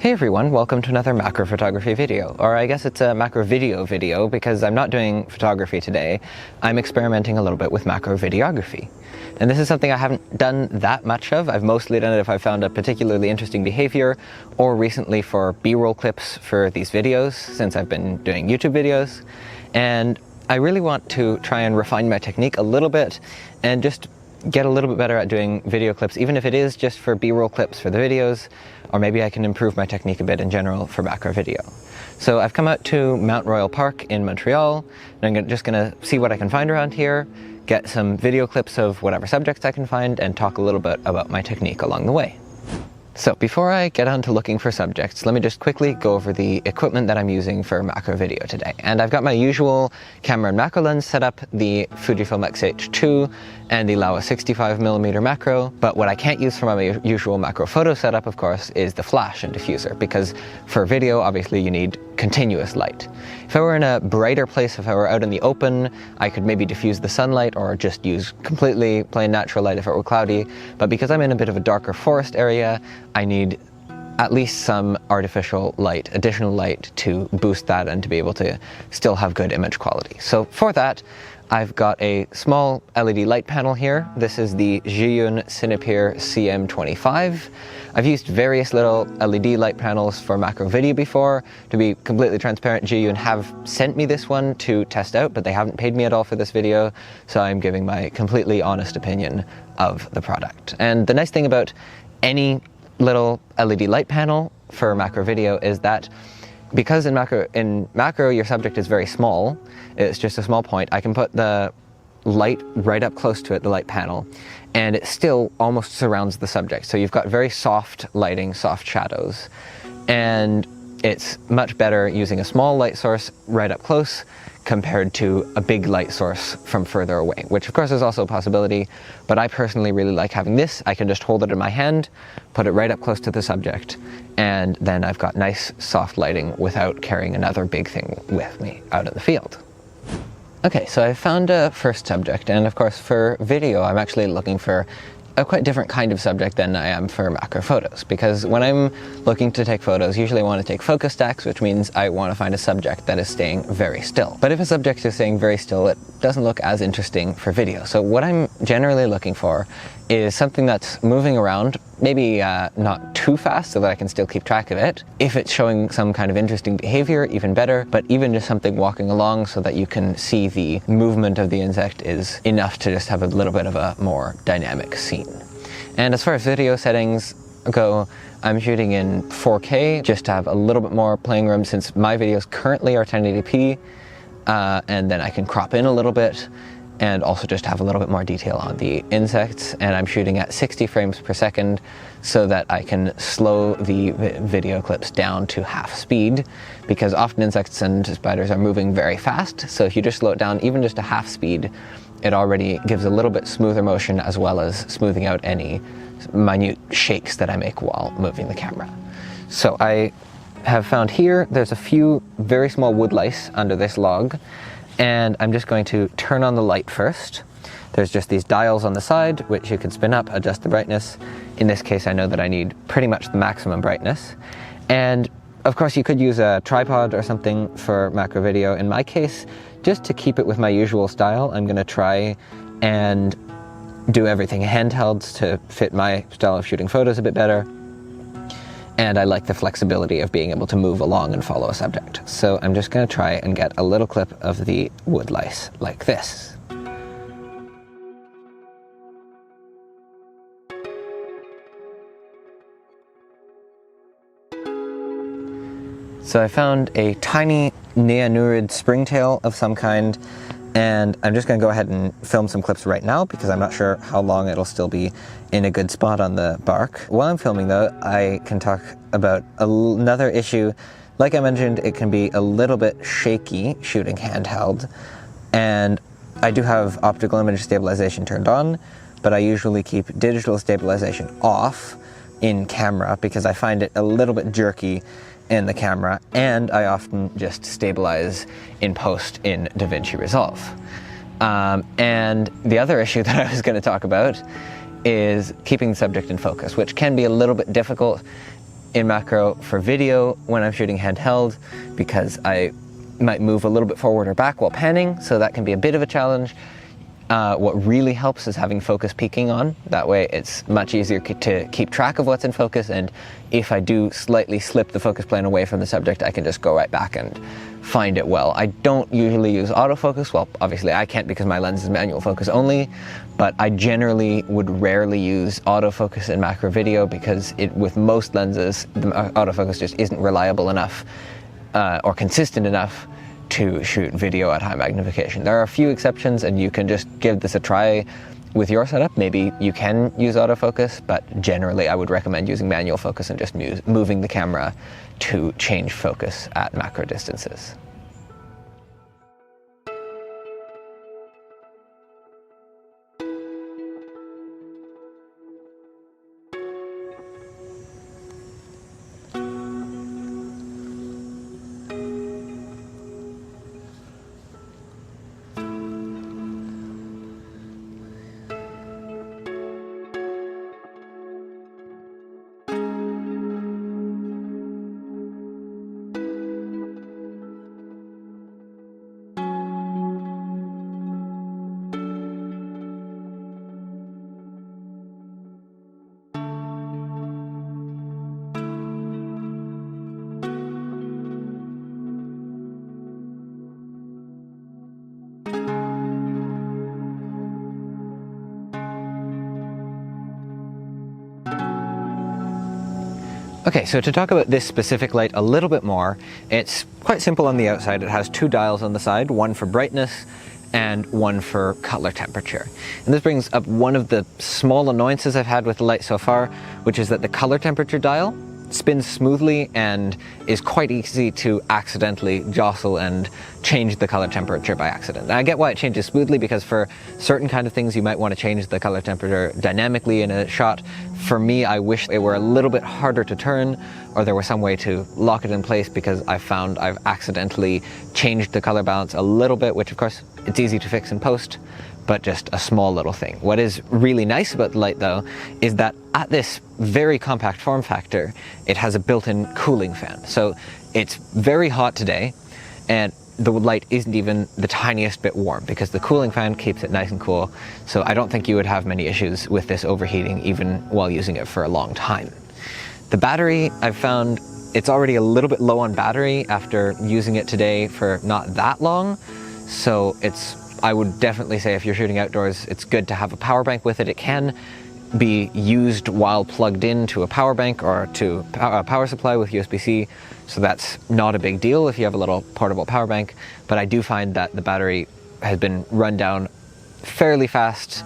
Hey everyone, welcome to another macro photography video, or I guess it's a macro video because I'm not doing photography today. I'm experimenting a little bit with macro videography. And this is something I haven't done that much of. I've mostly done it if I found a particularly interesting behavior, or recently for B-roll clips for these videos, since I've been doing YouTube videos. And I really want to try and refine my technique a little bit and just get a little bit better at doing video clips, even if it is just for B-roll clips for the videos, or maybe I can improve my technique a bit in general for macro video. So I've come out to Mount Royal Park in Montreal, and I'm just gonna see what I can find around here, get some video clips of whatever subjects I can find, and talk a little bit about my technique along the way. So before I get on to looking for subjects, let me just quickly go over the equipment that I'm using for macro video today. And I've got my usual camera and macro lens set up, the Fujifilm X-H2 and the Laowa 65mm macro, but what I can't use for my usual macro photo setup, of course, is the flash and diffuser, because for video, obviously, you need continuous light. If I were in a brighter place, if I were out in the open, I could maybe diffuse the sunlight or just use completely plain natural light if it were cloudy, but because I'm in a bit of a darker forest area, I need at least some artificial light, additional light to boost that and to be able to still have good image quality. So for that, I've got a small LED light panel here. This is the Zhiyun Cinepure CM25. I've used various little LED light panels for macro video before. To be completely transparent, Zhiyun have sent me this one to test out, but they haven't paid me at all for this video, so I'm giving my completely honest opinion of the product. And the nice thing about any little LED light panel for macro video is that because in macro your subject is very small, it's just a small point, I can put the light right up close to it, the light panel, and it still almost surrounds the subject. So you've got very soft lighting, soft shadows, and it's much better using a small light source right up close compared to a big light source from further away, which of course is also a possibility, but I personally really like having this. I can just hold it in my hand, put it right up close to the subject, and then I've got nice soft lighting without carrying another big thing with me out in the field. Okay, so I found a first subject, and of course for video I'm actually looking for a quite different kind of subject than I am for macro photos, because when I'm looking to take photos, usually I want to take focus stacks, which means I want to find a subject that is staying very still. But if a subject is staying very still, it doesn't look as interesting for video. So what I'm generally looking for is something that's moving around, maybe not too fast so that I can still keep track of it. If it's showing some kind of interesting behavior, even better, but even just something walking along so that you can see the movement of the insect is enough to just have a little bit of a more dynamic scene. And as far as video settings go, I'm shooting in 4K just to have a little bit more playing room, since my videos currently are 1080p, and then I can crop in a little bit and also just have a little bit more detail on the insects. And I'm shooting at 60 frames per second so that I can slow the video clips down to half speed, because often insects and spiders are moving very fast. So if you just slow it down even just to half speed, it already gives a little bit smoother motion, as well as smoothing out any minute shakes that I make while moving the camera. So I have found here, there's a few very small wood lice under this log, and I'm just going to turn on the light first. There's just these dials on the side, which you can spin up, adjust the brightness. In this case, I know that I need pretty much the maximum brightness. And of course, you could use a tripod or something for macro video. In my case, just to keep it with my usual style, I'm gonna try and do everything handheld to fit my style of shooting photos a bit better. And I like the flexibility of being able to move along and follow a subject. So I'm just gonna try and get a little clip of the wood lice like this. So I found a tiny neonurid springtail of some kind, and I'm just going to go ahead and film some clips right now because I'm not sure how long it'll still be in a good spot on the bark. While I'm filming though, I can talk about another issue. Like I mentioned, it can be a little bit shaky shooting handheld, and I do have optical image stabilization turned on, but I usually keep digital stabilization off in camera because I find it a little bit jerky in the camera, and I often just stabilize in post in DaVinci Resolve. And the other issue that I was going to talk about is keeping the subject in focus, which can be a little bit difficult in macro for video when I'm shooting handheld, because I might move a little bit forward or back while panning, so that can be a bit of a challenge. What really helps is having focus peaking on. That way it's much easier to keep track of what's in focus, and if I do slightly slip the focus plane away from the subject, I can just go right back and find it well. I don't usually use autofocus. Well, obviously I can't because my lens is manual focus only, but I generally would rarely use autofocus in macro video because with most lenses, the autofocus just isn't reliable enough or consistent enough to shoot video at high magnification. There are a few exceptions, and you can just give this a try with your setup. Maybe you can use autofocus, but generally I would recommend using manual focus and just moving the camera to change focus at macro distances. Okay, so to talk about this specific light a little bit more, it's quite simple on the outside. It has two dials on the side, one for brightness and one for color temperature. And this brings up one of the small annoyances I've had with the light so far, which is that the color temperature dial spins smoothly and is quite easy to accidentally jostle and change the color temperature by accident. And I get why it changes smoothly, because for certain kind of things you might want to change the color temperature dynamically in a shot. For me, I wish it were a little bit harder to turn, or there was some way to lock it in place, because I found I've accidentally changed the color balance a little bit, which of course it's easy to fix in post, but just a small little thing. What is really nice about the light though is that at this very compact form factor, it has a built-in cooling fan. So it's very hot today, and the light isn't even the tiniest bit warm because the cooling fan keeps it nice and cool. So I don't think you would have many issues with this overheating even while using it for a long time. The battery, I've found it's already a little bit low on battery after using it today for not that long. So I would definitely say if you're shooting outdoors, it's good to have a power bank with it. It can be used while plugged into a power bank or to a power supply with USB-C, so that's not a big deal if you have a little portable power bank. But I do find that the battery has been run down fairly fast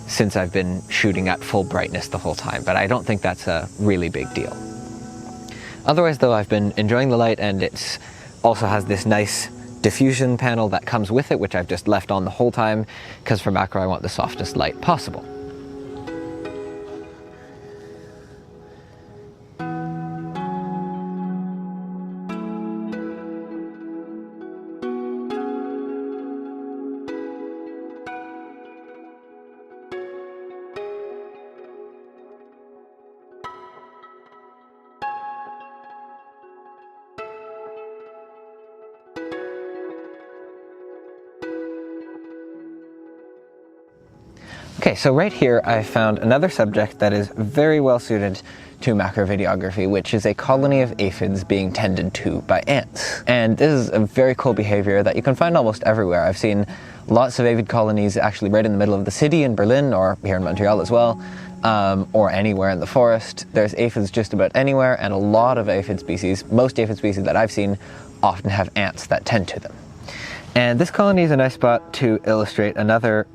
since I've been shooting at full brightness the whole time, but I don't think that's a really big deal. Otherwise though, I've been enjoying the light, and it also has this nice diffusion panel that comes with it, which I've just left on the whole time, because for macro I want the softest light possible. Okay, so right here I found another subject that is very well suited to macro videography, which is a colony of aphids being tended to by ants. And this is a very cool behavior that you can find almost everywhere. I've seen lots of aphid colonies actually right in the middle of the city in Berlin, or here in Montreal as well, or anywhere in the forest. There's aphids just about anywhere, and a lot of aphid species, most aphid species that I've seen, often have ants that tend to them. And this colony is a nice spot to illustrate another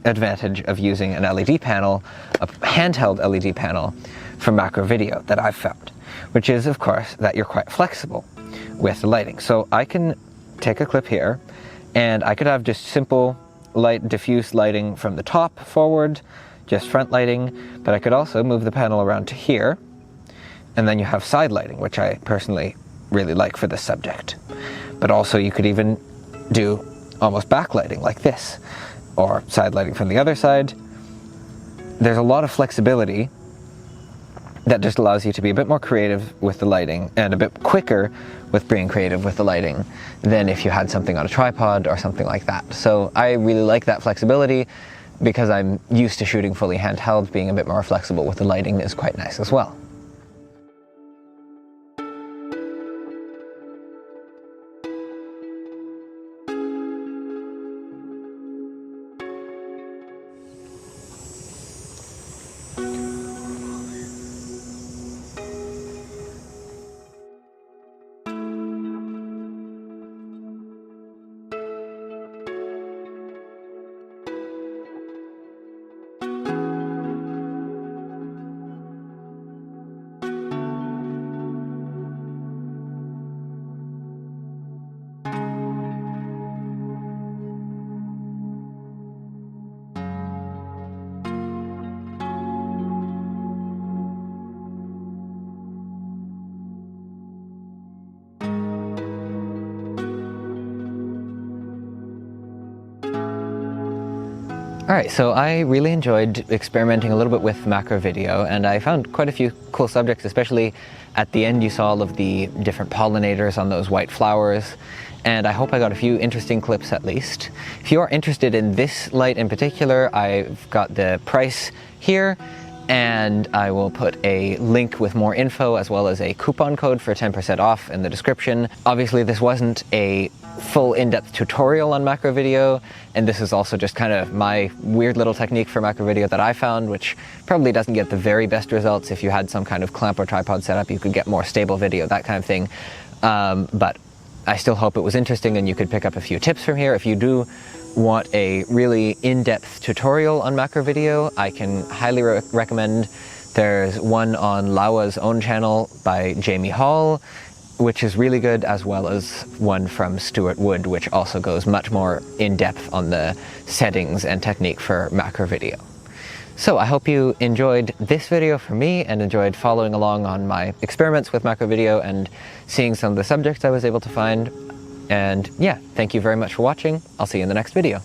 advantage of using an LED panel, a handheld LED panel for macro video that I've found, which is of course that you're quite flexible with the lighting. So I can take a clip here, and I could have just simple light diffuse lighting from the top forward, just front lighting, but I could also move the panel around to here, and then you have side lighting, which I personally really like for this subject. But also you could even do almost backlighting like this, or side lighting from the other side. There's a lot of flexibility that just allows you to be a bit more creative with the lighting and a bit quicker with being creative with the lighting than if you had something on a tripod or something like that. So I really like that flexibility because I'm used to shooting fully handheld. Being a bit more flexible with the lighting is quite nice as well. Alright, so I really enjoyed experimenting a little bit with macro video, and I found quite a few cool subjects, especially at the end you saw all of the different pollinators on those white flowers, and I hope I got a few interesting clips at least. If you are interested in this light in particular, I've got the price here, and I will put a link with more info as well as a coupon code for 10% off in the description. Obviously this wasn't a full in-depth tutorial on macro video, and this is also just kind of my weird little technique for macro video that I found, which probably doesn't get the very best results. If you had some kind of clamp or tripod setup, you could get more stable video, that kind of thing. But I still hope it was interesting and you could pick up a few tips from here. If you do want a really in-depth tutorial on macro video, I can highly recommend. There's one on Laowa's own channel by Jamie Hall, which is really good, as well as one from Stuart Wood, which also goes much more in-depth on the settings and technique for macro video. So I hope you enjoyed this video from me and enjoyed following along on my experiments with macro video and seeing some of the subjects I was able to find. And yeah, thank you very much for watching. I'll see you in the next video.